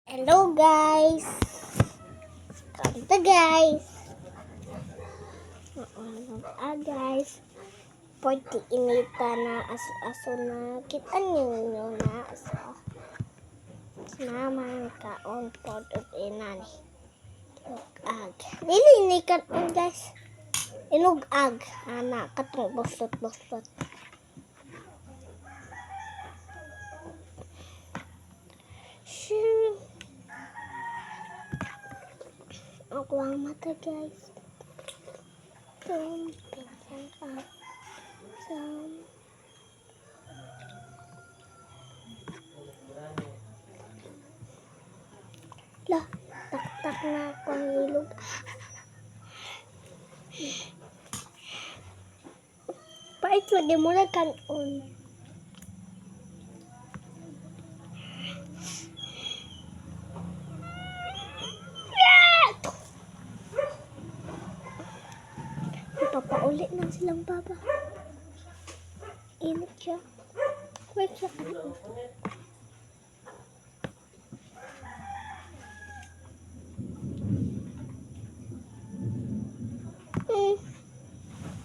Hello guys. Kanta guys. Guys. Pwede inita na aso na kita ninyo na aso. Naman kaon pod of inan. Ilugag. Nilinikan on guys. Ilugag. Anak katong busot-busot. Ako ang mata guys. Lah, tak-tak na akong ilog. Pait lagi mo na kanon. Papaulit na silang baba. Init siya. Wait siya.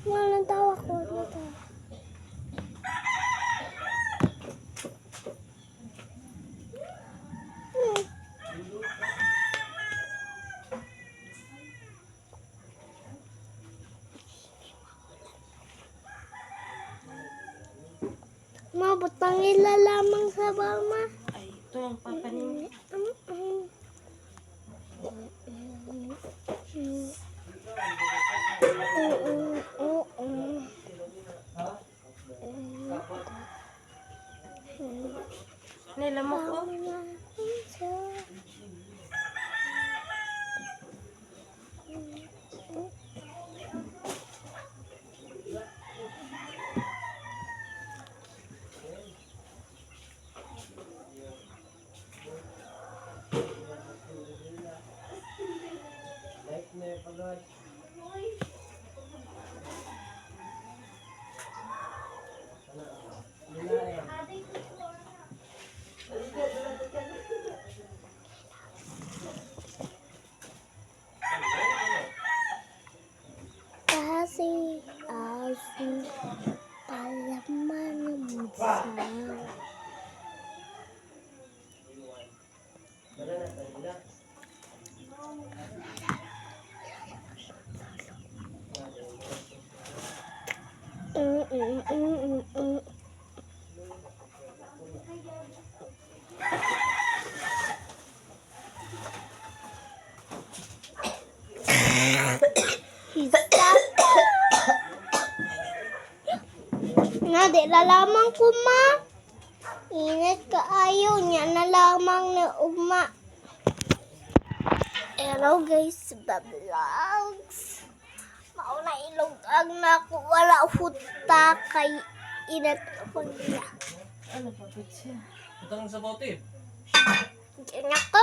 Walang tawa ko. Walang tawa. Mabot pang ilalamang sa bama. Ay, ito ang papanin. Nilamok ko. Kasi aso palaman ng musang. Nga, di lalamang ko ma. Init ka ayaw niya na lamang na uma. Hello guys, vlogs. Mauna ilugag na ako. Wala huta kay init ako niya. Ano pa siya? Ito lang sa bote. Diyan ako.